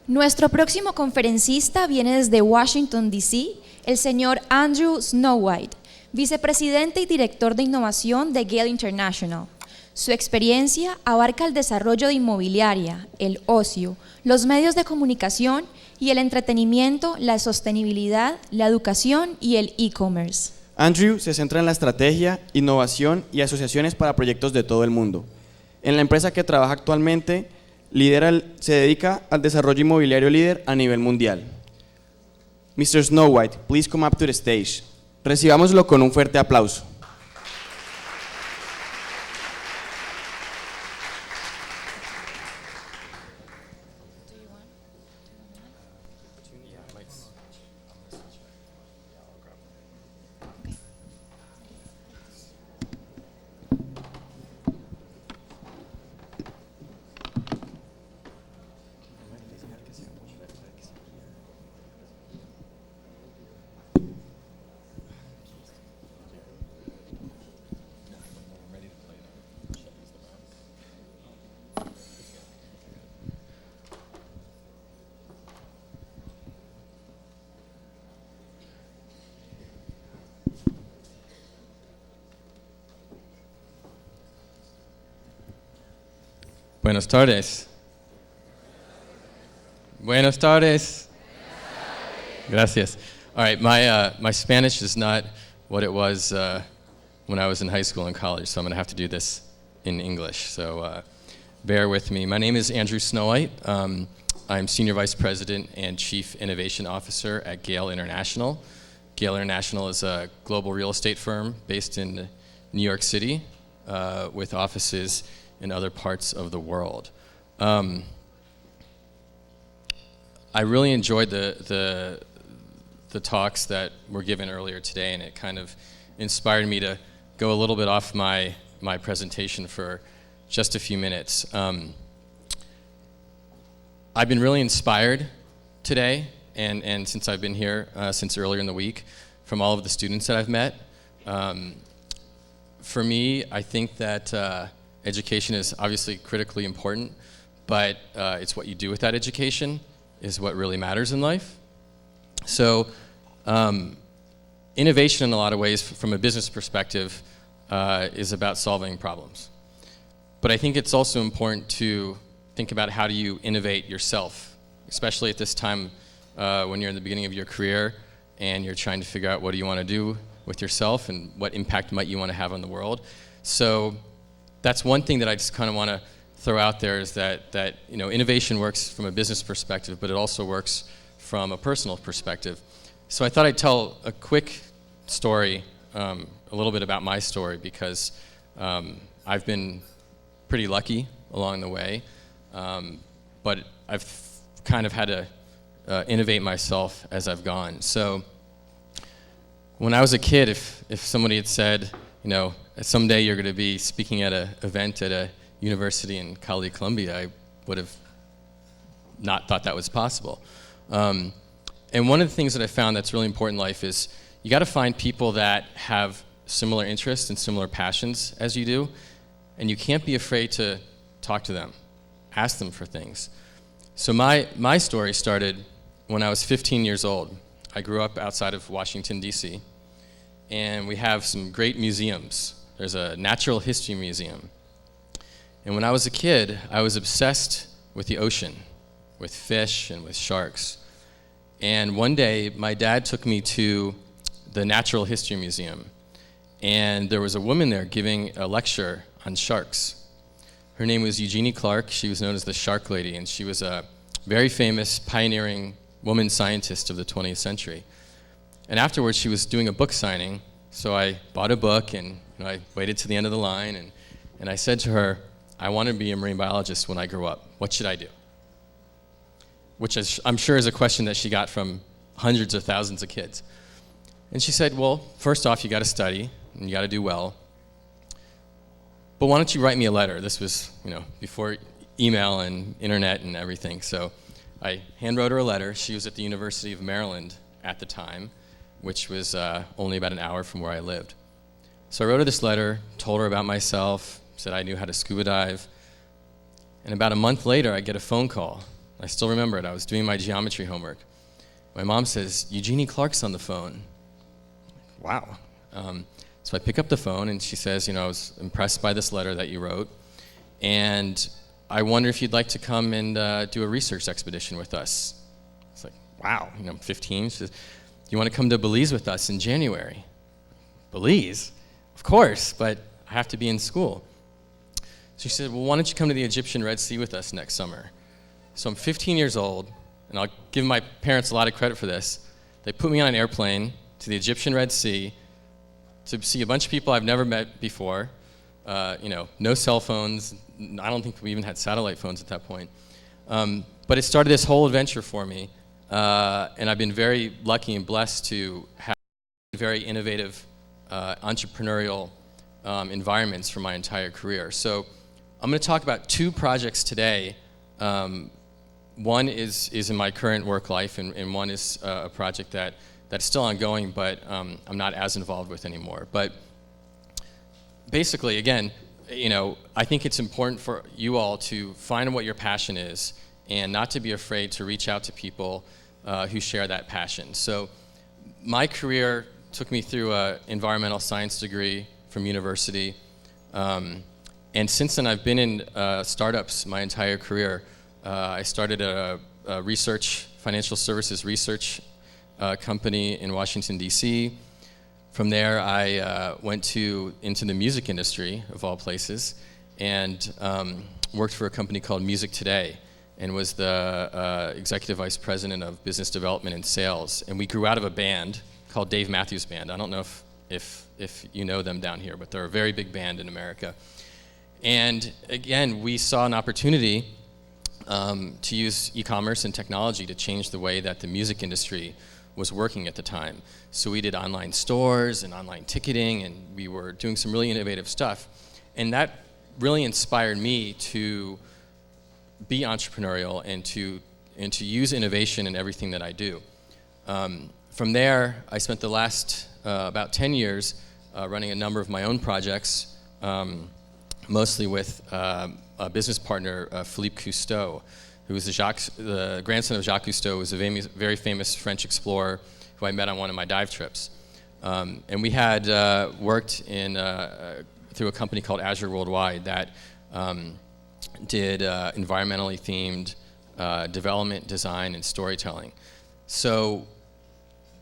Nuestro próximo conferencista viene desde Washington, D.C., el señor Andrew Snowhite, vicepresidente y director de innovación de Gale International. Su experiencia abarca el desarrollo de inmobiliaria, el ocio, los medios de comunicación y el entretenimiento, la sostenibilidad, la educación y el e-commerce. Andrew se centra en la estrategia, innovación y asociaciones para proyectos de todo el mundo. En la empresa que trabaja actualmente, se dedica al desarrollo inmobiliario líder a nivel mundial. Mr. Snowhite, please come up to the stage. Recibámoslo con un fuerte aplauso. Buenas tardes. Buenas tardes. Gracias. All right, my Spanish is not what it was when I was in high school and college, so I'm going to have to do this in English. So bear with me. My name is Andrew Snowhite. I'm Senior Vice President and Chief Innovation Officer at Gale International. Gale International is a global real estate firm based in New York City with offices in other parts of the world. I really enjoyed the talks that were given earlier today, and it kind of inspired me to go a little bit off my presentation for just a few minutes. I've been really inspired today, and since I've been here since earlier in the week, from all of the students that I've met. For me, I think that education is obviously critically important, but it's what you do with that education is what really matters in life. So innovation in a lot of ways from a business perspective is about solving problems. But I think it's also important to think about how do you innovate yourself, especially at this time when you're in the beginning of your career and you're trying to figure out what do you want to do with yourself and what impact might you want to have on the world. So that's one thing that I just kind of want to throw out there is that you know, innovation works from a business perspective, but it also works from a personal perspective. So I thought I'd tell a quick story, a little bit about my story, because I've been pretty lucky along the way, but I've kind of had to innovate myself as I've gone. So when I was a kid, if somebody had said, you know, someday you're going to be speaking at an event at a university in Columbia, I would have not thought that was possible. And one of the things that I found that's really important in life is you got to find people that have similar interests and similar passions as you do, and you can't be afraid to talk to them, ask them for things. So my story started when I was 15 years old. I grew up outside of Washington, D.C., and we have some great museums. There's a natural history museum. And when I was a kid, I was obsessed with the ocean, with fish and with sharks. And one day, my dad took me to the Natural History Museum, and there was a woman there giving a lecture on sharks. Her name was Eugenie Clark. She was known as the Shark Lady, and she was a very famous, pioneering woman scientist of the 20th century. And afterwards, she was doing a book signing, so I bought a book, and you know, I waited to the end of the line, and I said to her, I want to be a marine biologist when I grow up. What should I do? Which is, I'm sure is a question that she got from hundreds of thousands of kids. And she said, well, first off, you got to study, and you got to do well. But why don't you write me a letter? This was, you know, before email and internet and everything. So I hand wrote her a letter. She was at the University of Maryland at the time, which was only about an hour from where I lived. So I wrote her this letter, told her about myself, said I knew how to scuba dive. And about a month later, I get a phone call. I still remember it. I was doing my geometry homework. My mom says, Eugenie Clark's on the phone. Wow. So I pick up the phone, and she says, I was impressed by this letter that you wrote, and I wonder if you'd like to come and do a research expedition with us. It's like, wow, I'm 15. She says, you want to come to Belize with us in January? Belize? Of course, but I have to be in school. So she said, well, why don't you come to the Egyptian Red Sea with us next summer? So I'm 15 years old, and I'll give my parents a lot of credit for this. They put me on an airplane to the Egyptian Red Sea to see a bunch of people I've never met before. No cell phones. I don't think we even had satellite phones at that point. But it started this whole adventure for me, and I've been very lucky and blessed to have very innovative, entrepreneurial environments for my entire career. So I'm going to talk about two projects today. One is in my current work life, and one is a project that's still ongoing, but I'm not as involved with anymore. But basically, again, I think it's important for you all to find what your passion is and not to be afraid to reach out to people who share that passion. So my career took me through an environmental science degree from university. And since then, I've been in startups my entire career. I started a financial services research company in Washington, D.C. From there, I went into the music industry, of all places, and worked for a company called Music Today, and was the executive vice president of business development and sales. And we grew out of a band called Dave Matthews Band. I don't know if you know them down here, but they're a very big band in America. And again, we saw an opportunity to use e-commerce and technology to change the way that the music industry was working at the time. So we did online stores and online ticketing, and we were doing some really innovative stuff. And that really inspired me to be entrepreneurial and to use innovation in everything that I do. From there, I spent the last about 10 years running a number of my own projects, mostly with a business partner, Philippe Cousteau, who was the grandson of Jacques Cousteau, who was a very famous French explorer who I met on one of my dive trips. And we had worked through a company called Azure Worldwide that did environmentally themed development, design, and storytelling. So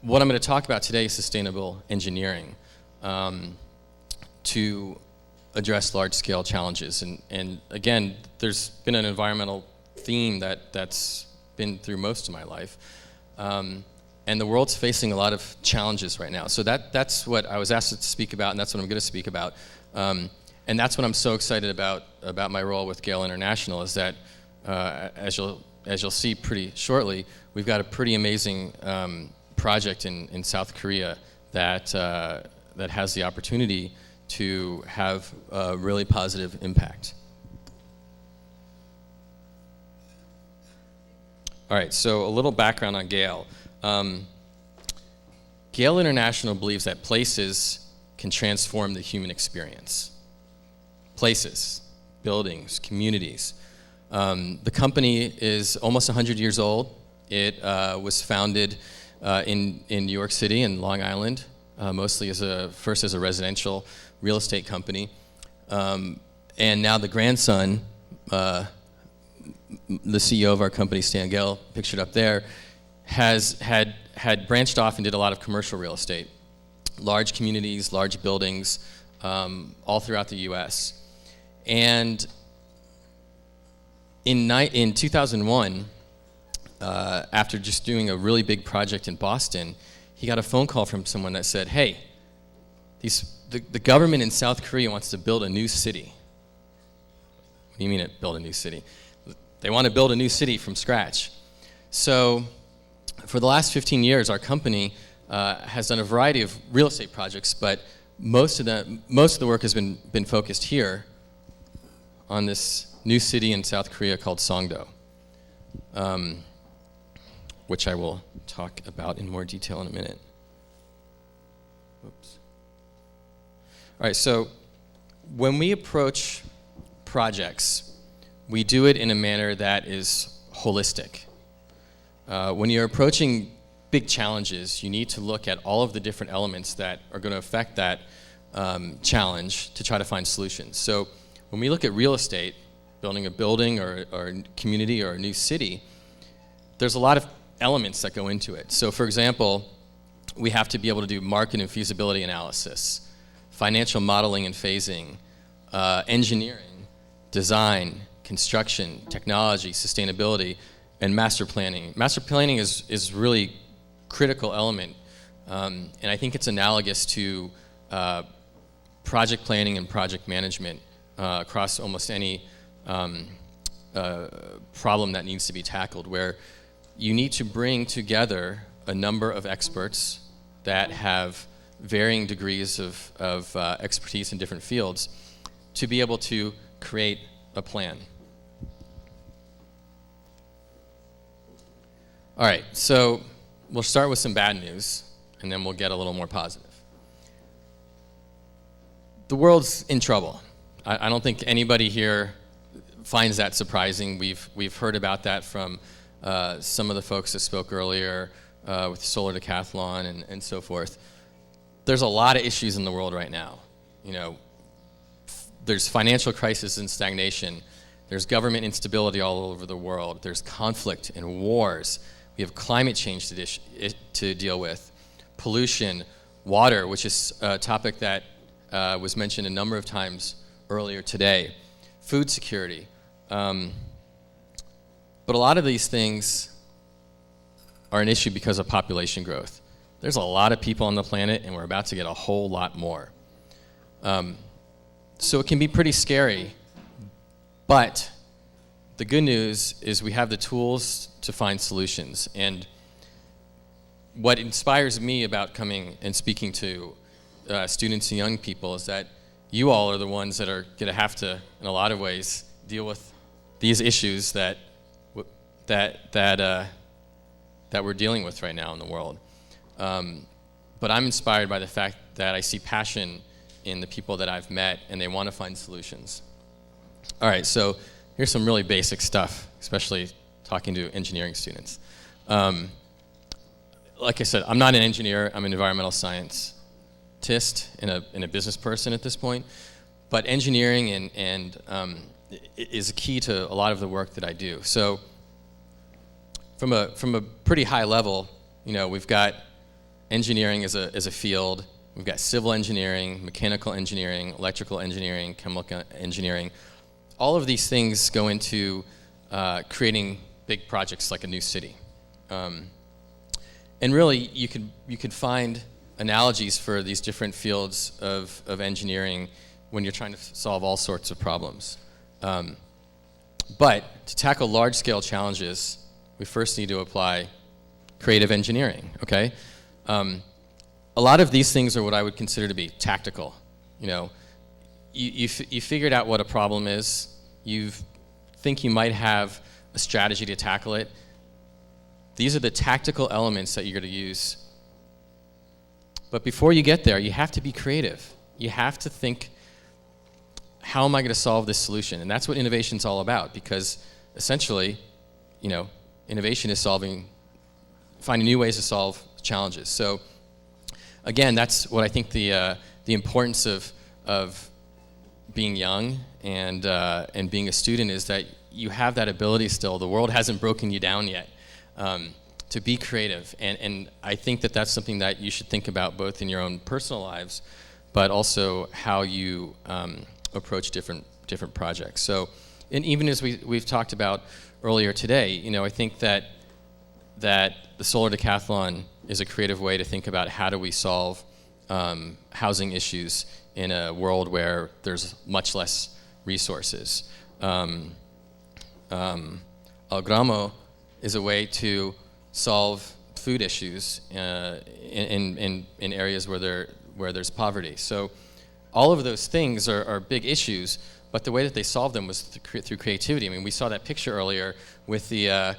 what I'm going to talk about today is sustainable engineering to address large-scale challenges. And again, there's been an environmental theme that's been through most of my life. And the world's facing a lot of challenges right now. So that's what I was asked to speak about, and that's what I'm going to speak about. And that's what I'm so excited about my role with Gale International, is that, as you'll see pretty shortly, we've got a pretty amazing project in South Korea that has the opportunity to have a really positive impact. All right, so a little background on Gale. Gale International believes that places can transform the human experience. Places, buildings, communities. The company is almost 100 years old. It was founded in New York City and Long Island, mostly first as a residential real estate company. And now the grandson, the CEO of our company, Stan Gale, pictured up there, had branched off and did a lot of commercial real estate. Large communities, large buildings, all throughout the US. And in 2001, after just doing a really big project in Boston, he got a phone call from someone that said, hey, the government in South Korea wants to build a new city. What do you mean build a new city? They want to build a new city from scratch. So for the last 15 years, our company has done a variety of real estate projects, but most of the work has been focused here on this new city in South Korea called Songdo, which I will talk about in more detail in a minute. Oops. All right, so when we approach projects, we do it in a manner that is holistic. When you're approaching big challenges, you need to look at all of the different elements that are going to affect that challenge to try to find solutions. So when we look at real estate, building a building or a community or a new city, there's a lot of elements that go into it. So for example, we have to be able to do market and feasibility analysis, financial modeling and phasing, engineering, design, construction, technology, sustainability, and master planning. Master planning is really critical element, and I think it's analogous to project planning and project management across almost any problem that needs to be tackled, where you need to bring together a number of experts that have varying degrees of expertise in different fields to be able to create a plan. All right, so we'll start with some bad news, and then we'll get a little more positive. The world's in trouble. I don't think anybody here finds that surprising. We've heard about that from some of the folks that spoke earlier with Solar Decathlon and so forth. There's a lot of issues in the world right now. You know, there's financial crisis and stagnation. There's government instability all over the world. There's conflict and wars. We have climate change to deal with. Pollution, water, which is a topic that was mentioned a number of times earlier today. Food security. But a lot of these things are an issue because of population growth. There's a lot of people on the planet, and we're about to get a whole lot more. So it can be pretty scary, but the good news is we have the tools to find solutions. And what inspires me about coming and speaking to students and young people is that you all are the ones that are going to have to, in a lot of ways, deal with these issues that we're dealing with right now in the world. But I'm inspired by the fact that I see passion in the people that I've met, and they want to find solutions. All right, so here's some really basic stuff, especially talking to engineering students. Like I said, I'm not an engineer. I'm an environmental scientist and a business person at this point. But engineering is a key to a lot of the work that I do. So from a pretty high level, you know, we've got engineering as a field. We've got civil engineering, mechanical engineering, electrical engineering, chemical engineering. All of these things go into creating big projects like a new city. And really, you could find analogies for these different fields of engineering when you're trying to solve all sorts of problems. But to tackle large-scale challenges, we first need to apply creative engineering, okay? A lot of these things are what I would consider to be tactical. You know, you figured out what a problem is. You think you might have a strategy to tackle it. These are the tactical elements that you're going to use. But before you get there, you have to be creative. You have to think, how am I going to solve this solution? And that's what innovation is all about, because essentially, you know, innovation is finding new ways to solve challenges. So again, that's what I think the importance of being young and being a student is, that you have that ability still. The world hasn't broken you down yet, to be creative. And I think that that's something that you should think about both in your own personal lives, but also how you approach different projects. So, and even as we've talked about earlier today, you know, I think that the Solar Decathlon is a creative way to think about how do we solve housing issues in a world where there's much less resources. El Gramo is a way to solve food issues in areas where there's poverty. So all of those things are big issues, but the way that they solved them was through creativity. I mean, we saw that picture earlier with the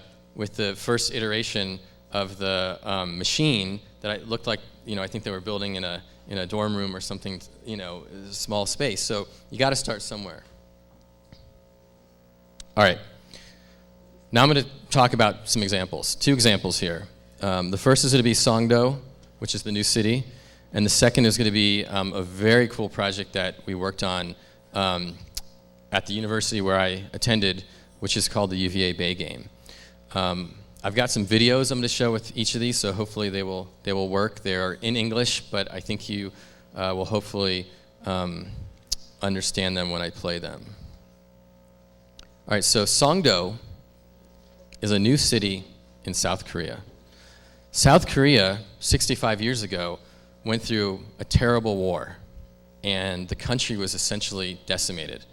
first iteration of the machine that looked like, you know, I think they were building in a dorm room or something, you know, a small space. So you got to start somewhere. All right. Now I'm going to talk about some examples. Two examples here. The first is going to be Songdo, which is the new city, and the second is going to be a very cool project that we worked on at the university where I attended, which is called the UVA Bay Game. I've got some videos I'm going to show with each of these, so hopefully they will work. They are in English, but I think you will hopefully understand them when I play them. All right, so Songdo is a new city in South Korea. South Korea, 65 years ago, went through a terrible war, and the country was essentially decimated.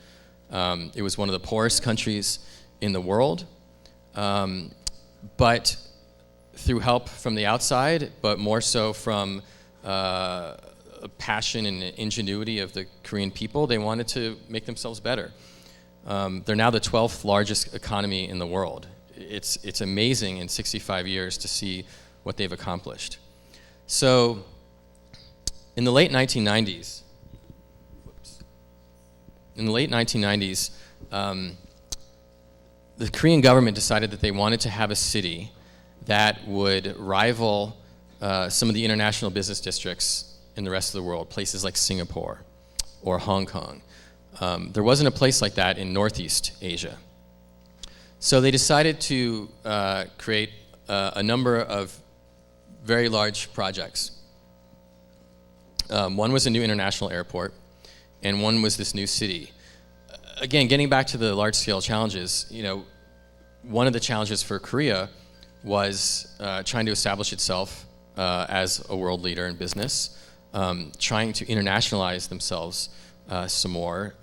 It was one of the poorest countries in the world, but through help from the outside, but more so from passion and ingenuity of the Korean people, they wanted to make themselves better. They're now the 12th largest economy in the world. It's amazing in 65 years to see what they've accomplished. So in the late 1990s, the Korean government decided that they wanted to have a city that would rival some of the international business districts in the rest of the world, places like Singapore or Hong Kong. There wasn't a place like that in Northeast Asia. So they decided to create a number of very large projects. One was a new international airport, and one was this new city. Again, getting back to the large-scale challenges, one of the challenges for Korea was trying to establish itself as a world leader in business, trying to internationalize themselves some more.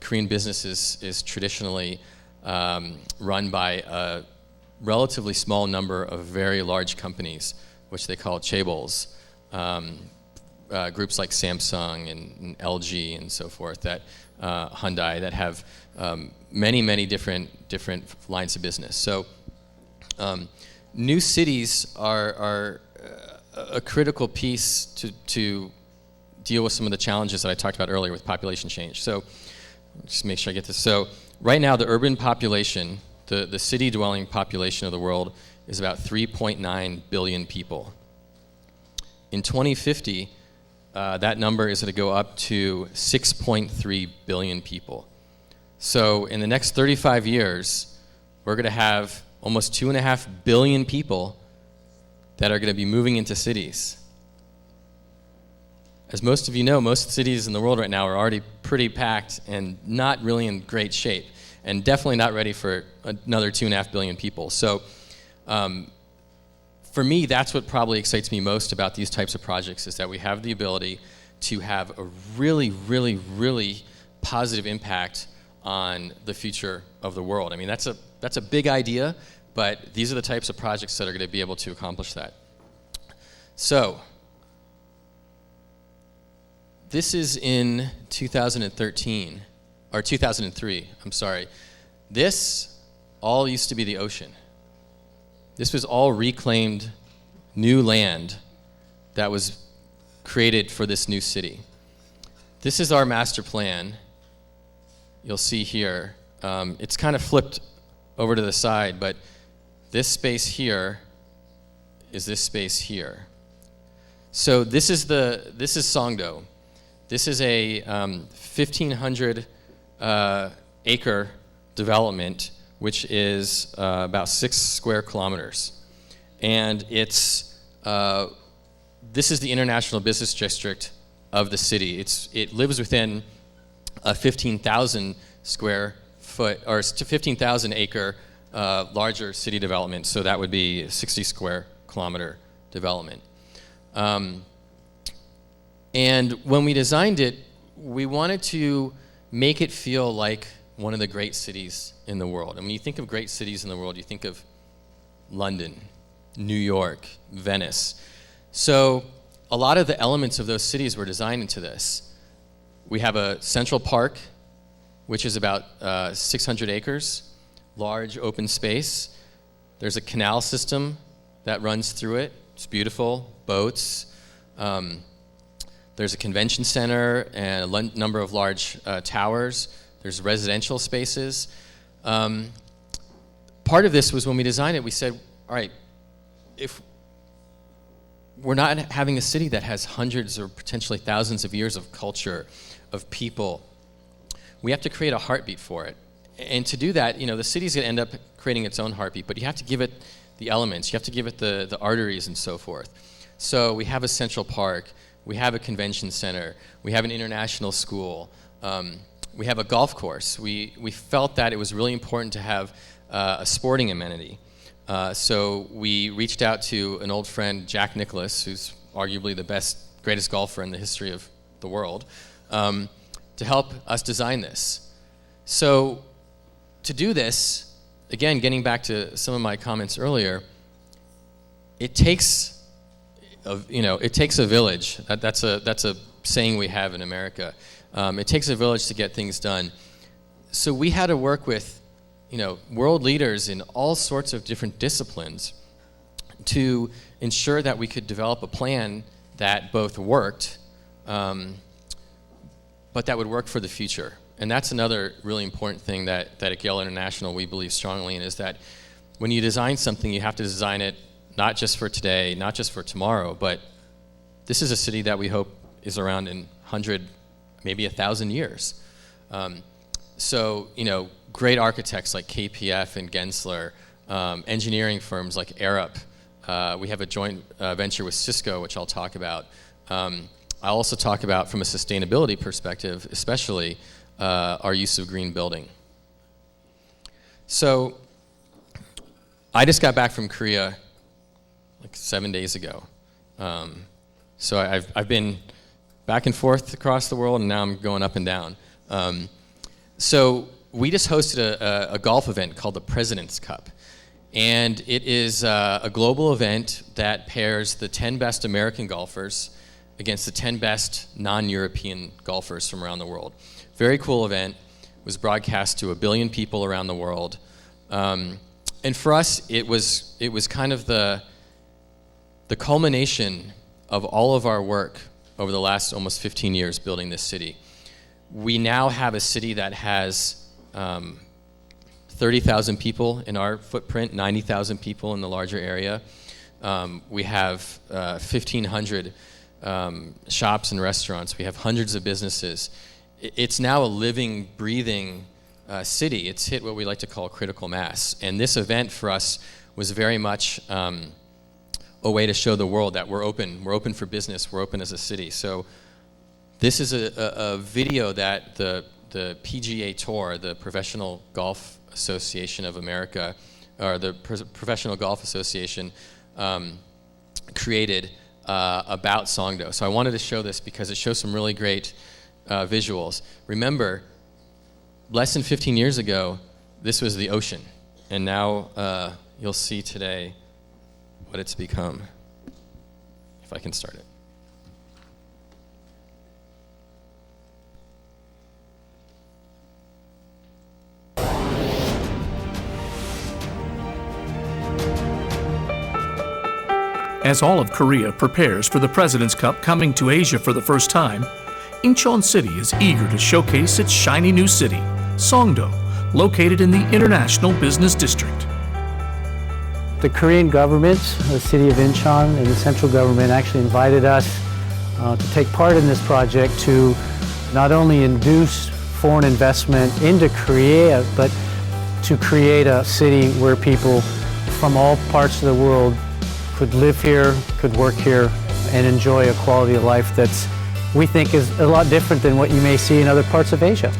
Korean business is traditionally run by a relatively small number of very large companies, which they call chaebols. Groups like Samsung and LG and so forth, that Hyundai, that have many different lines of business. So new cities are a critical piece to deal with some of the challenges that I talked about earlier with population change. So just make sure I get this. So right now the urban population, the city dwelling population of the world is about 3.9 billion people. In 2050, that number is going to go up to 6.3 billion people. So in the next 35 years, we're going to have almost 2.5 billion people that are going to be moving into cities. As most of you know, most cities in the world right now are already pretty packed and not really in great shape, and definitely not ready for another 2.5 billion people. So for me, that's what probably excites me most about these types of projects, is that we have the ability to have a really positive impact on the future of the world. I mean, that's a big idea, but these are the types of projects that are going to be able to accomplish that. So this is in 2013, or 2003, I'm sorry. This all used to be the ocean. This was all reclaimed new land that was created for this new city. This is our master plan. You'll see here. It's kind of flipped over to the side, but this space here is this space here. So this is Songdo. This is a 1,500 acre development, which is about 6 square kilometers. And this is the international business district of the city. It lives within a 15,000 square foot, or 15,000 acre larger city development, so that would be a 60 square kilometer development. And when we designed it, we wanted to make it feel like one of the great cities in the world. And when you think of great cities in the world, you think of London, New York, Venice. So a lot of the elements of those cities were designed into this. We have a central park, which is about 600 acres, large open space. There's a canal system that runs through it. It's beautiful, boats. There's a convention center and a number of large towers. There's residential spaces. part of this was when we designed it, we said, all right, if we're not having a city that has hundreds or potentially thousands of years of culture, of people, we have to create a heartbeat for it. And to do that, the city's going to end up creating its own heartbeat, but you have to give it the elements, you have to give it the arteries and so forth. So we have a central park, we have a convention center, we have an international school, we have a golf course. We felt that it was really important to have a sporting amenity. So we reached out to an old friend, Jack Nicklaus, who's arguably the greatest golfer in the history of the world, to help us design this. So to do this, again, getting back to some of my comments earlier, it takes a village. That's a saying we have in America. It takes a village to get things done. So we had to work with world leaders in all sorts of different disciplines to ensure that we could develop a plan that both worked, but that would work for the future. And that's another really important thing that at Yale International we believe strongly in, is that when you design something, you have to design it not just for today, not just for tomorrow, but this is a city that we hope is around in 100, maybe 1,000 years. So, great architects like KPF and Gensler, engineering firms like Arup. We have a joint venture with Cisco, which I'll talk about. I'll also talk about, from a sustainability perspective, especially our use of green building. So, I just got back from Korea like 7 days ago. So I've been back and forth across the world, and now I'm going up and down. So we just hosted a golf event called the President's Cup. And it is a global event that pairs the 10 best American golfers against the 10 best non-European golfers from around the world. Very cool event. It was broadcast to 1 billion people around the world. And for us, it was kind of the culmination of all of our work over the last almost 15 years building this city. We now have a city that has 30,000 people in our footprint, 90,000 people in the larger area. We have 1,500 shops and restaurants. We have hundreds of businesses. It's now a living, breathing city. It's hit what we like to call critical mass. And this event for us was very much a way to show the world that we're open. We're open for business. We're open as a city. So this is a video that the PGA Tour, the Professional Golf Association of America, or the Professional Golf Association, created about Songdo. So I wanted to show this because it shows some really great visuals. Remember, less than 15 years ago, this was the ocean. And now you'll see today what it's become. If I can start it. As all of Korea prepares for the President's Cup coming to Asia for the first time, Incheon City is eager to showcase its shiny new city, Songdo, located in the International Business District. The Korean government, the city of Incheon, and the central government actually invited us to take part in this project to not only induce foreign investment into Korea, but to create a city where people from all parts of the world could live here, could work here, and enjoy a quality of life that's, we think, is a lot different than what you may see in other parts of Asia.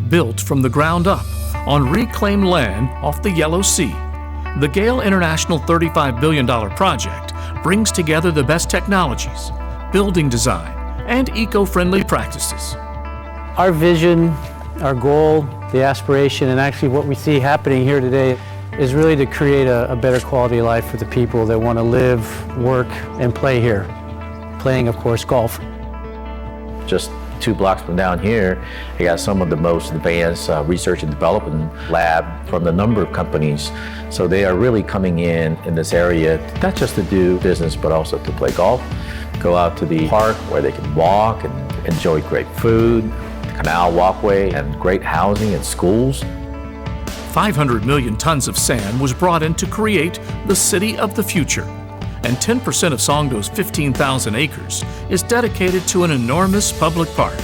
Built from the ground up on reclaimed land off the Yellow Sea, the Gale International $35 billion project brings together the best technologies, building design, and eco-friendly practices. Our vision, our goal, the aspiration, and actually what we see happening here today is really to create a better quality of life for the people that want to live, work, and play here. Playing, of course, golf. Just 2 blocks from down here, you got some of the most advanced research and development lab from a number of companies. So they are really coming in this area, not just to do business, but also to play golf, go out to the park where they can walk and enjoy great food, canal walkway, and great housing and schools. 500 million tons of sand was brought in to create the city of the future. And 10% of Songdo's 15,000 acres is dedicated to an enormous public park,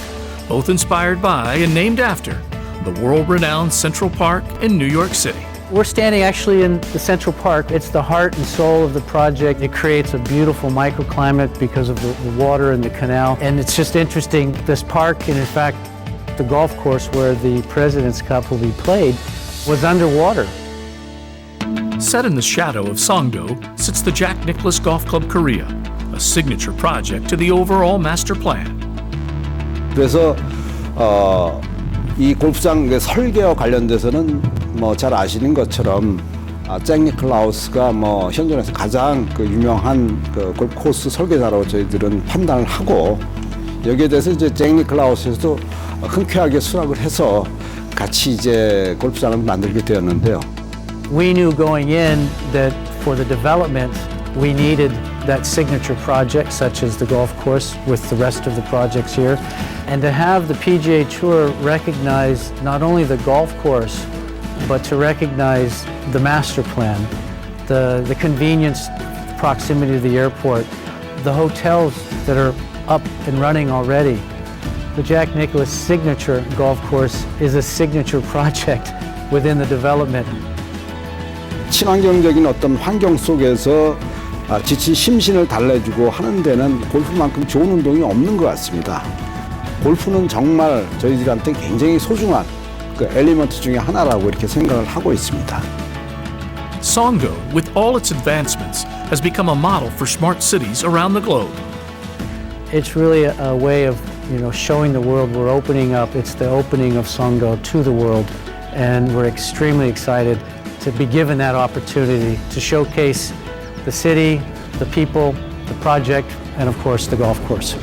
both inspired by and named after the world-renowned Central Park in New York City. We're standing actually in the Central Park. It's the heart and soul of the project. It creates a beautiful microclimate because of the water and the canal. And it's just interesting, this park, and in fact, the golf course where the President's Cup will be played, was underwater. Set in the shadow of Songdo sits the Jack Nicklaus Golf Club Korea, a signature project to the overall master plan. 그래서 이 골프장 설계와 관련돼서는 뭐 잘 아시는 것처럼 잭 니클라우스가 뭐 현존에서 가장 그 유명한 그 골프 코스 설계자라고 저희들은 판단을 하고 여기에 대해서 이제 잭 니클라우스에서도 흔쾌하게 수락을 해서 같이 이제 골프장을 만들게 되었는데요. We knew going in that for the development we needed that signature project such as the golf course with the rest of the projects here, and to have the PGA Tour recognize not only the golf course but to recognize the master plan, the convenience, the proximity to the airport, the hotels that are up and running already. The Jack Nicklaus signature golf course is a signature project within the development. 친환경적인 어떤 환경 속에서 지친 심신을 달래주고 하는 데는 골프만큼 좋은 운동이 없는 것 같습니다. 골프는 정말 저희들한테 굉장히 소중한 그 엘리먼트 중에 하나라고 이렇게 생각을 하고 있습니다. Songdo, with all its advancements, has become a model for smart cities around the globe. It's really a way of, showing the world we're opening up. It's the opening of Songdo to the world, and we're extremely excited to be given that opportunity to showcase the city, the people, the project, and of course the golf course.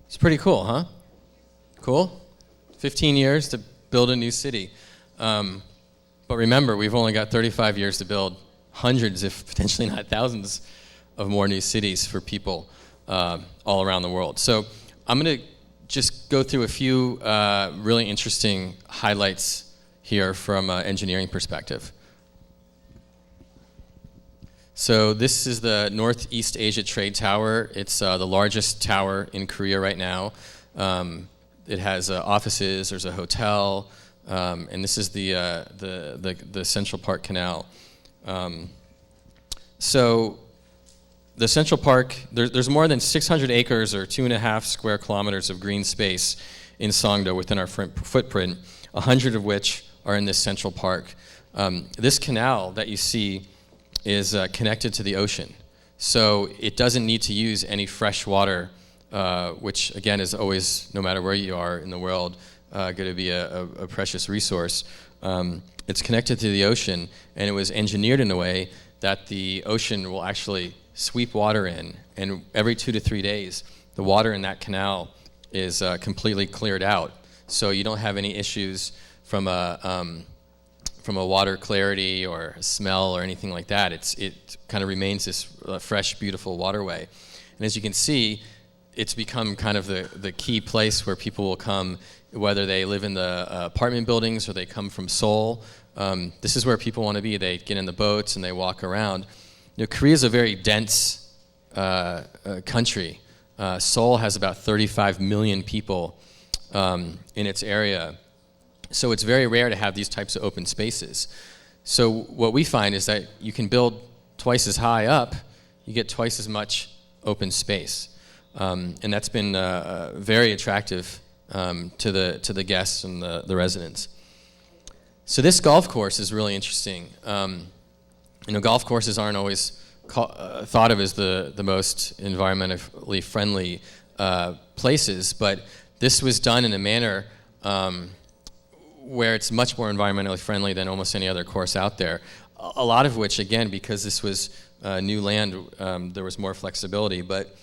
It's pretty cool, huh? Cool? 15 years to build a new city. But remember, we've only got 35 years to build hundreds, if potentially not thousands, of more new cities for people all around the world. So I'm going to just go through a few really interesting highlights here from an engineering perspective. So this is the Northeast Asia Trade Tower. It's the largest tower in Korea right now. It has offices, there's a hotel, and this is the Central Park Canal. So the Central Park, there's more than 600 acres or 2.5 square kilometers of green space in Songdo within our footprint, 100 of which are in this Central Park. This canal that you see is connected to the ocean. So it doesn't need to use any fresh water, which again is always, no matter where you are in the world, going to be a precious resource. It's connected to the ocean, and it was engineered in a way that the ocean will actually sweep water in, and every 2 to 3 days, the water in that canal is completely cleared out. So you don't have any issues from a water clarity or a smell or anything like that. It kind of remains this fresh, beautiful waterway. And as you can see, it's become kind of the key place where people will come, whether they live in the apartment buildings or they come from Seoul. This is where people want to be. They get in the boats and they walk around. Korea is a very dense country. Seoul has about 35 million people in its area. So it's very rare to have these types of open spaces. So what we find is that you can build twice as high up, you get twice as much open space. And that's been very attractive to the guests and the residents. So this golf course is really interesting. Golf courses aren't always thought of as the most environmentally friendly places, but this was done in a manner where it's much more environmentally friendly than almost any other course out there. A lot of which, again, because this was new land, there was more flexibility. But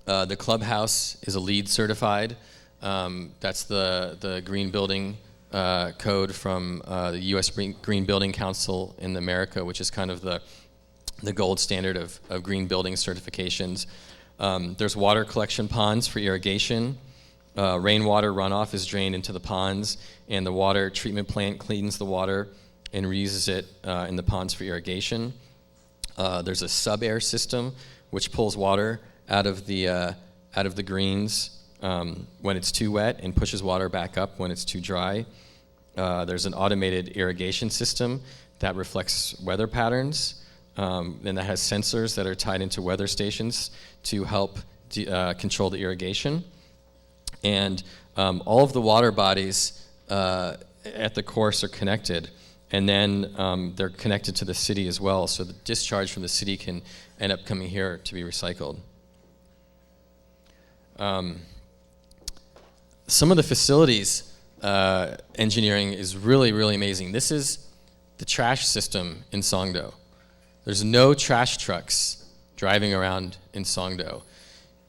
the clubhouse is a LEED certified. That's the green building code from the U.S. Green Building Council in America, which is kind of the gold standard of green building certifications. There's water collection ponds for irrigation. Rainwater runoff is drained into the ponds, and the water treatment plant cleans the water and reuses it in the ponds for irrigation. There's a sub-air system which pulls water out of the greens when it's too wet and pushes water back up when it's too dry. There's an automated irrigation system that reflects weather patterns, and that has sensors that are tied into weather stations to help control the irrigation. And all of the water bodies at the course are connected, and then they're connected to the city as well, so the discharge from the city can end up coming here to be recycled. Some of the facilities engineering is really, really amazing. This is the trash system in Songdo. There's no trash trucks driving around in Songdo.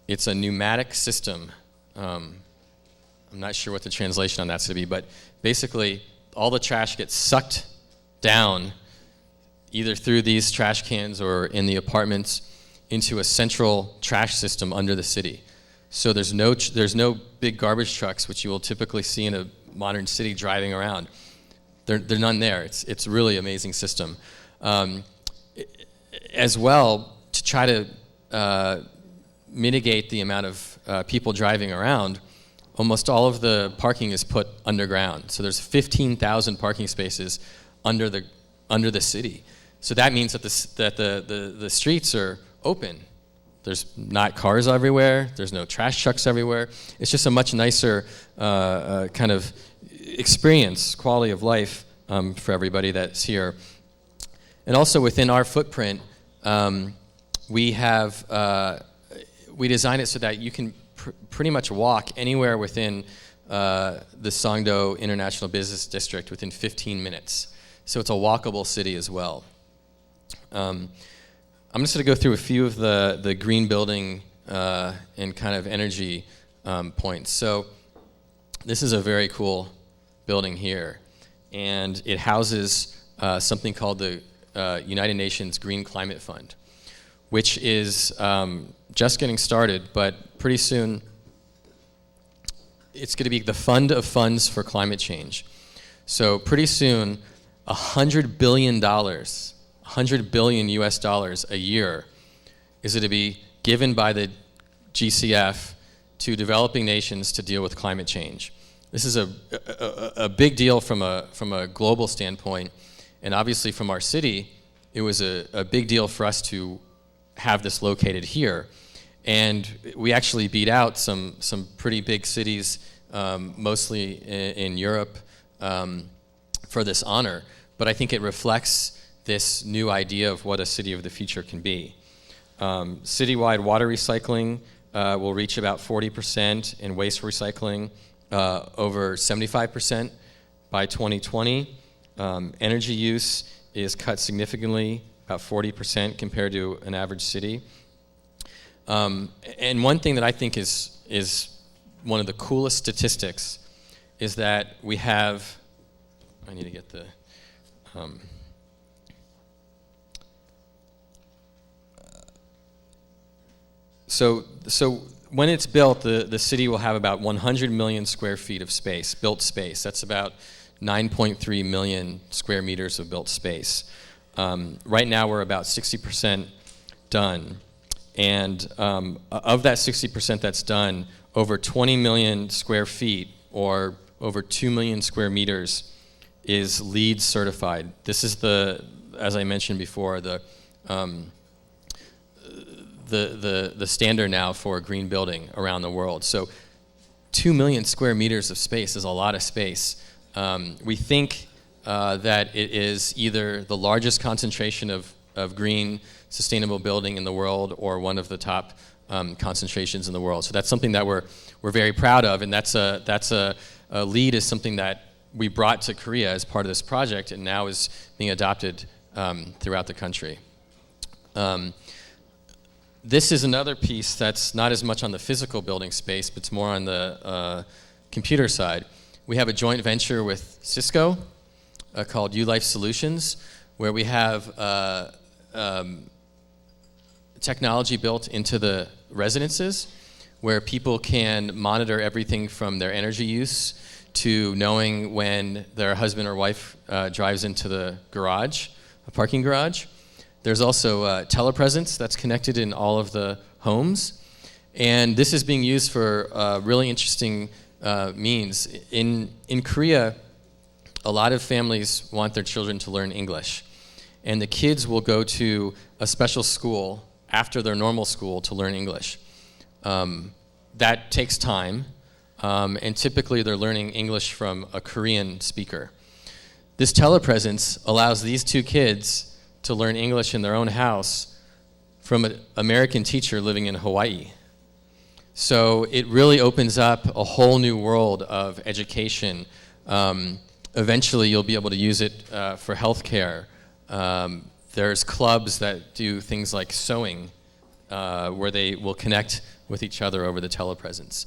It's a pneumatic system. I'm not sure what the translation on that's to be, but basically all the trash gets sucked down either through these trash cans or in the apartments into a central trash system under the city. So there's no big garbage trucks, which you will typically see in a modern city driving around. They're none there. It's a really amazing system. As well, to try to mitigate the amount of people driving around, almost all of the parking is put underground. So there's 15,000 parking spaces under the city. So that means that the streets are open. There's not cars everywhere. There's no trash trucks everywhere. It's just a much nicer kind of experience, quality of life for everybody that's here. And also within our footprint, we designed it so that you can pretty much walk anywhere within the Songdo International Business District within 15 minutes. So it's a walkable city as well. I'm just going to go through a few of the green building and kind of energy points. So this is a very cool building here, and it houses something called the United Nations Green Climate Fund, which is just getting started, but pretty soon it's going to be the fund of funds for climate change. So pretty soon, $100 billion US dollars a year is going to be given by the GCF to developing nations to deal with climate change. This is a big deal from a global standpoint, and obviously from our city, it was a big deal for us to have this located here. And we actually beat out some pretty big cities, mostly in Europe, for this honor. But I think it reflects this new idea of what a city of the future can be. Citywide water recycling will reach about 40%, and waste recycling over 75% by 2020. Energy use is cut significantly, about 40% compared to an average city. And one thing that I think is one of the coolest statistics is that we have, I need to get the, So when it's built, the city will have about 100 million square feet of space, built space. That's about 9.3 million square meters of built space. Right now we're about 60% done. And of that 60% that's done, over 20 million square feet, or over 2 million square meters, is LEED certified. This is as I mentioned before, the standard now for green building around the world. So 2 million square meters of space is a lot of space. We think that it is either the largest concentration of green sustainable building in the world, or one of the top concentrations in the world. So that's something that we're very proud of, and that's a LEED is something that we brought to Korea as part of this project, and now is being adopted throughout the country. This is another piece that's not as much on the physical building space, but it's more on the computer side. We have a joint venture with Cisco called Ulife Solutions, where we have technology built into the residences, where people can monitor everything from their energy use to knowing when their husband or wife drives into the garage, a parking garage. There's also telepresence that's connected in all of the homes. And this is being used for really interesting means. In Korea, a lot of families want their children to learn English. And the kids will go to a special school after their normal school to learn English. That takes time, and typically they're learning English from a Korean speaker. This telepresence allows these two kids to learn English in their own house from an American teacher living in Hawaii. So it really opens up a whole new world of education. Eventually you'll be able to use it for healthcare. There's clubs that do things like sewing, where they will connect with each other over the telepresence.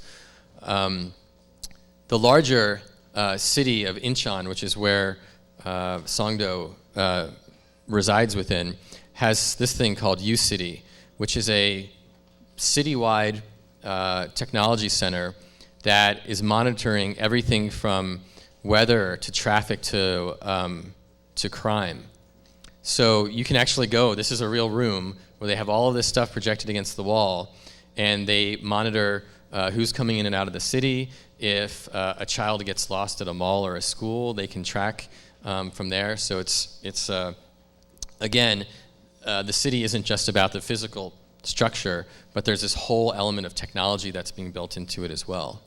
The larger city of Incheon, which is where Songdo resides within, has this thing called U-City, which is a citywide technology center that is monitoring everything from weather to traffic to crime. So you can actually go, this is a real room where they have all of this stuff projected against the wall, and they monitor who's coming in and out of the city. If a child gets lost at a mall or a school, they can track from there. So it's again, the city isn't just about the physical structure, but there's this whole element of technology that's being built into it as well.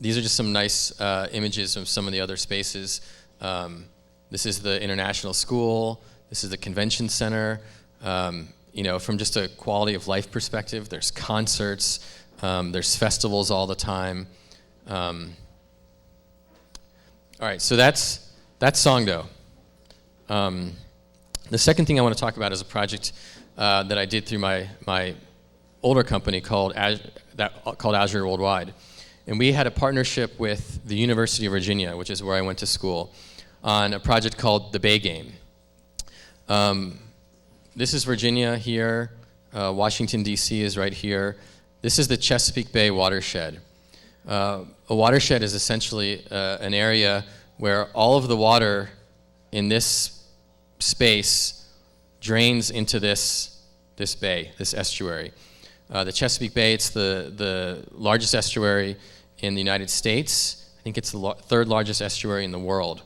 These are just some nice images of some of the other spaces. This is the International School. This is the Convention Center. From just a quality of life perspective, there's concerts, there's festivals all the time. All right, so that's Songdo. The second thing I want to talk about is a project that I did through my older company called Azure Worldwide. And we had a partnership with the University of Virginia, which is where I went to school, on a project called the Bay Game. This is Virginia here. Washington, D.C. is right here. This is the Chesapeake Bay watershed. A watershed is essentially an area where all of the water in this space drains into this bay, this estuary. The Chesapeake Bay, it's the largest estuary in the United States. I think it's the third largest estuary in the world.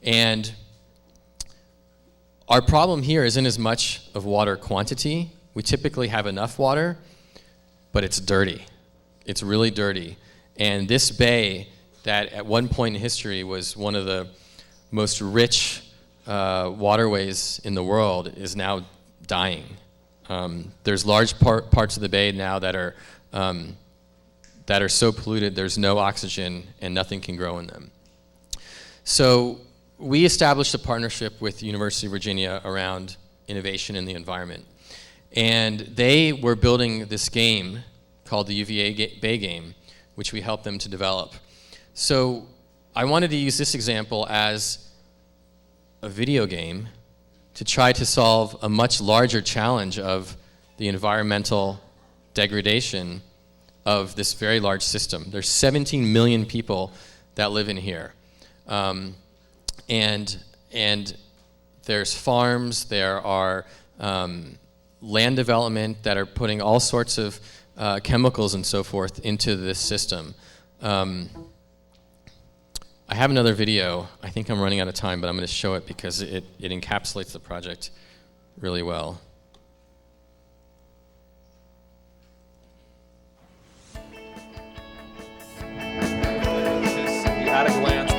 And our problem here isn't as much of water quantity. We typically have enough water, but it's dirty. It's really dirty. And this bay, that at one point in history was one of the most rich waterways in the world, is now dying. There's large parts of the bay now that are so polluted there's no oxygen and nothing can grow in them. So we established a partnership with the University of Virginia around innovation in the environment. And they were building this game called the UVA Bay Game, which we helped them to develop. So I wanted to use this example as a video game to try to solve a much larger challenge of the environmental degradation of this very large system. There's 17 million people that live in here. And there's farms, there are land development that are putting all sorts of chemicals and so forth into this system. I have another video. I think I'm running out of time, but I'm going to show it because it encapsulates the project really well. At a glance.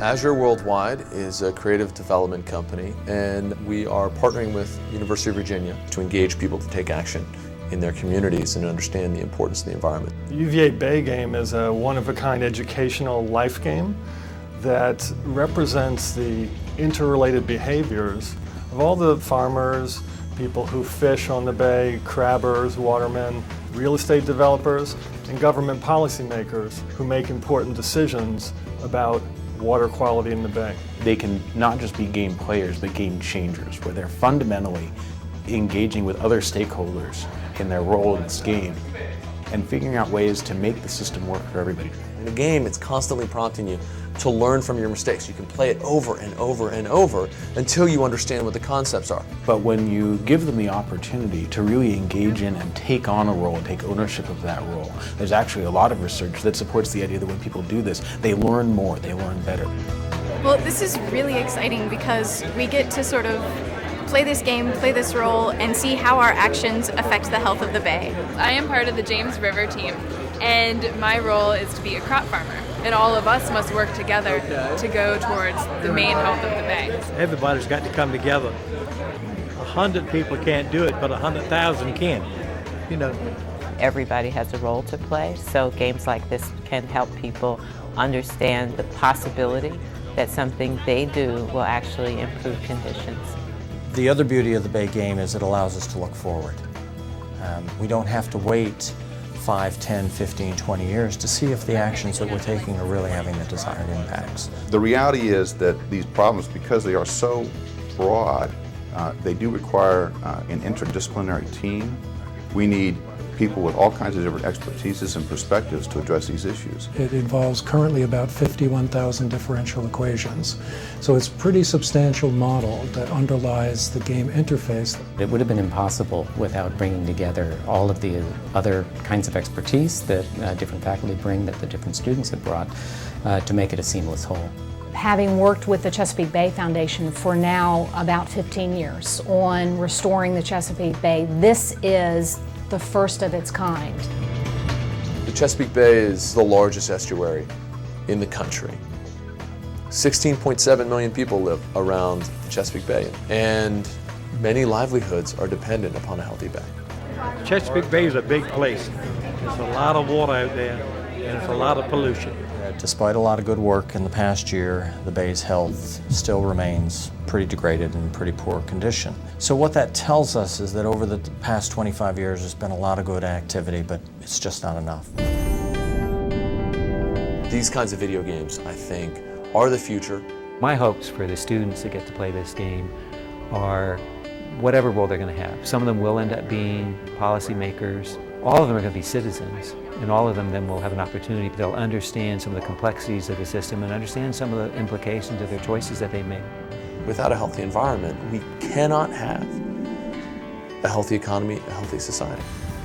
Azure Worldwide is a creative development company, and we are partnering with University of Virginia to engage people to take action in their communities and understand the importance of the environment. The UVA Bay game is a one-of-a-kind educational life game that represents the interrelated behaviors of all the farmers, people who fish on the bay, crabbers, watermen, real estate developers, and government policymakers who make important decisions about water quality in the bay. They can not just be game players, but game changers, where they're fundamentally engaging with other stakeholders in their role in this game and figuring out ways to make the system work for everybody. In a game, it's constantly prompting you to learn from your mistakes. You can play it over and over and over until you understand what the concepts are. But when you give them the opportunity to really engage in and take on a role and take ownership of that role, there's actually a lot of research that supports the idea that when people do this, they learn more, they learn better. Well, this is really exciting because we get to sort of play this game, play this role, and see how our actions affect the health of the bay. I am part of the James River team, and my role is to be a crop farmer. And all of us must work together to go towards the main health of the bay. Everybody's got to come together. 100 people can't do it, but 100,000 can. You know. Everybody has a role to play, so games like this can help people understand the possibility that something they do will actually improve conditions. The other beauty of the Bay game is it allows us to look forward. We don't have to wait 5, 10, 15, 20 years to see if the actions that we're taking are really having the desired impacts. The reality is that these problems, because they are so broad, they do require an interdisciplinary team. We need people with all kinds of different expertises and perspectives to address these issues. It involves currently about 51,000 differential equations. So it's a pretty substantial model that underlies the game interface. It would have been impossible without bringing together all of the other kinds of expertise that different faculty bring, that the different students have brought, to make it a seamless whole. Having worked with the Chesapeake Bay Foundation for now about 15 years on restoring the Chesapeake Bay, this is the first of its kind. The Chesapeake Bay is the largest estuary in the country. 16.7 million people live around the Chesapeake Bay, and many livelihoods are dependent upon a healthy bay. Chesapeake Bay is a big place. There's a lot of water out there, and it's a lot of pollution. Despite a lot of good work in the past year, the bay's health still remains pretty degraded and pretty poor condition. So what that tells us is that over the past 25 years there's been a lot of good activity, but it's just not enough. These kinds of video games, I think, are the future. My hopes for the students that get to play this game are whatever role they're going to have. Some of them will end up being policymakers. All of them are going to be citizens, and all of them then will have an opportunity. They'll understand some of the complexities of the system and understand some of the implications of their choices that they make. Without a healthy environment, we cannot have a healthy economy, a healthy society.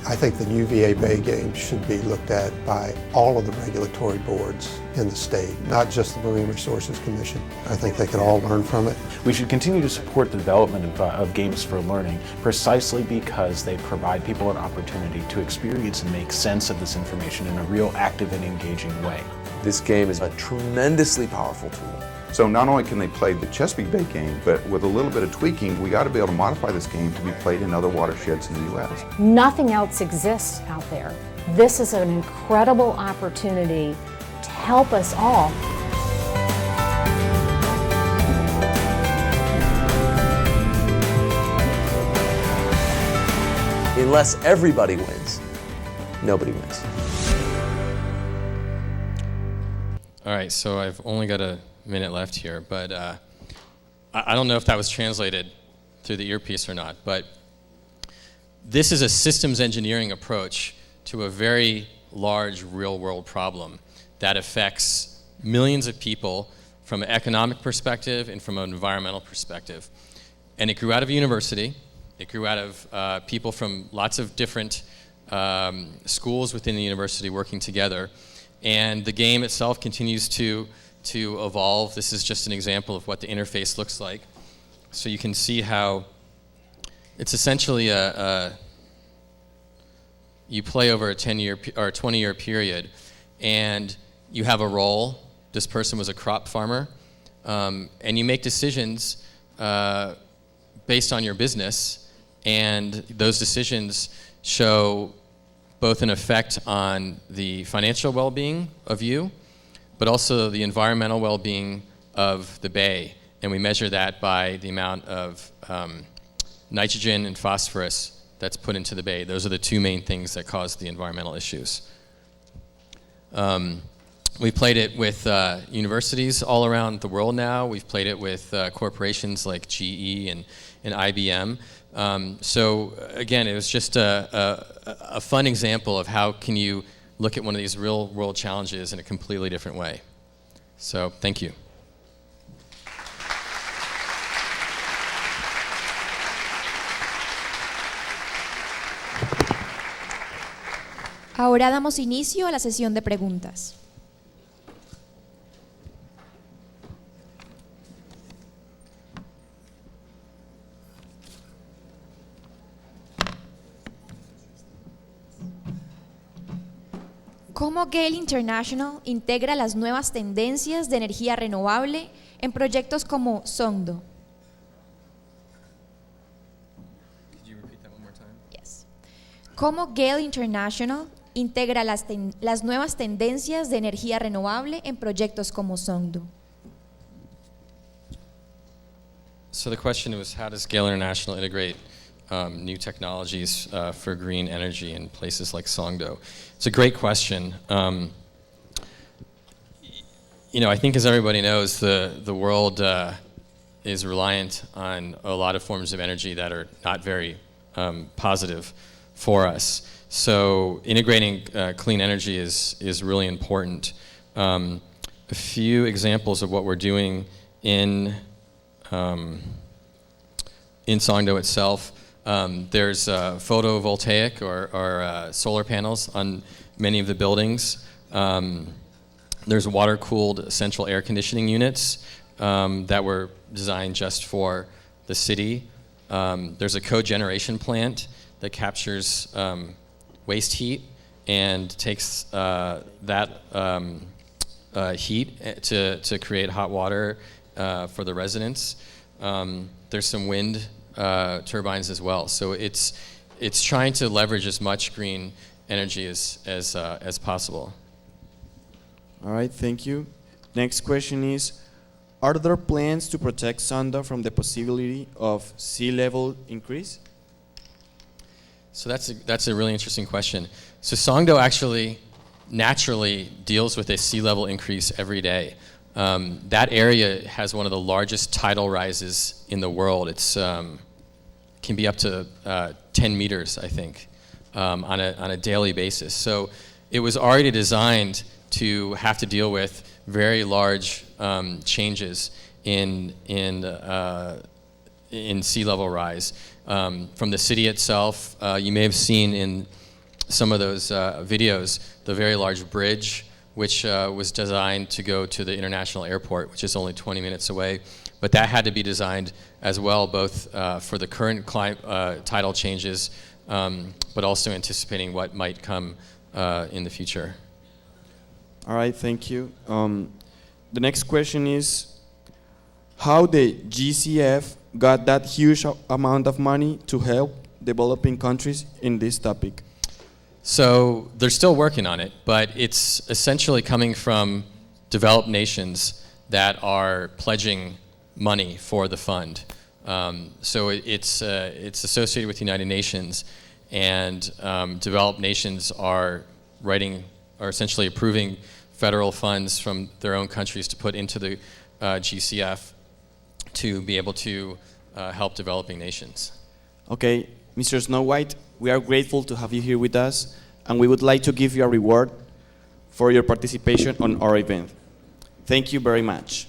I think the UVA Bay game should be looked at by all of the regulatory boards in the state, not just the Marine Resources Commission. I think they could all learn from it. We should continue to support the development of games for learning precisely because they provide people an opportunity to experience and make sense of this information in a real active and engaging way. This game is a tremendously powerful tool. So not only can they play the Chesapeake Bay game, but with a little bit of tweaking, we got to be able to modify this game to be played in other watersheds in the U.S. Nothing else exists out there. This is an incredible opportunity to help us all. Unless everybody wins, nobody wins. All right, so I've only got a minute left here, but I don't know if that was translated through the earpiece or not, but this is a systems engineering approach to a very large real-world problem that affects millions of people from an economic perspective and from an environmental perspective. And it grew out of a university. It grew out of people from lots of different schools within the university working together. And the game itself continues to evolve. This is just an example of what the interface looks like. So you can see how it's essentially you play over a 10-year or a 20-year period, and you have a role. This person was a crop farmer, and you make decisions based on your business, and those decisions show both an effect on the financial well-being of you, but also the environmental well-being of the bay. And we measure that by the amount of nitrogen and phosphorus that's put into the bay. Those are the two main things that cause the environmental issues. We played it with universities all around the world now. We've played it with corporations like GE and IBM. So again, it was just a fun example of how can you look at one of these real world challenges in a completely different way. So thank you. Ahora damos inicio a la sesión de preguntas. ¿Cómo Gale International integra las nuevas tendencias de energía renovable en proyectos como Songdo? Yes. ¿Cómo Gale International integra las nuevas tendencias de energía renovable en proyectos como Songdo? So the question was, how does Gale International integrate new technologies for green energy in places like Songdo? It's a great question. You know, I think as everybody knows, the world is reliant on a lot of forms of energy that are not very positive for us. So integrating clean energy is really important. A few examples of what we're doing in Songdo itself. There's photovoltaic or solar panels on many of the buildings. There's water-cooled central air conditioning units that were designed just for the city. There's a cogeneration plant that captures waste heat and takes that heat to create hot water for the residents. There's some wind turbines as well. So it's trying to leverage as much green energy as possible. All right, thank you. Next question is, are there plans to protect Songdo from the possibility of sea level increase? So that's a really interesting question. So Songdo actually naturally deals with a sea level increase every day. That area has one of the largest tidal rises in the world. It's can be up to 10 meters, I think, on a daily basis. So it was already designed to have to deal with very large changes in sea level rise. From the city itself, you may have seen in some of those videos the very large bridge, which was designed to go to the international airport, which is only 20 minutes away. But that had to be designed as well, both for the current tidal changes, but also anticipating what might come in the future. All right, thank you. The next question is, how the GCF got that huge amount of money to help developing countries in this topic? So they're still working on it, but it's essentially coming from developed nations that are pledging money for the fund. So it's associated with the United Nations, and developed nations are essentially approving federal funds from their own countries to put into the GCF to be able to help developing nations. Okay, Mr. Snowhite, we are grateful to have you here with us, and we would like to give you a reward for your participation on our event. Thank you very much.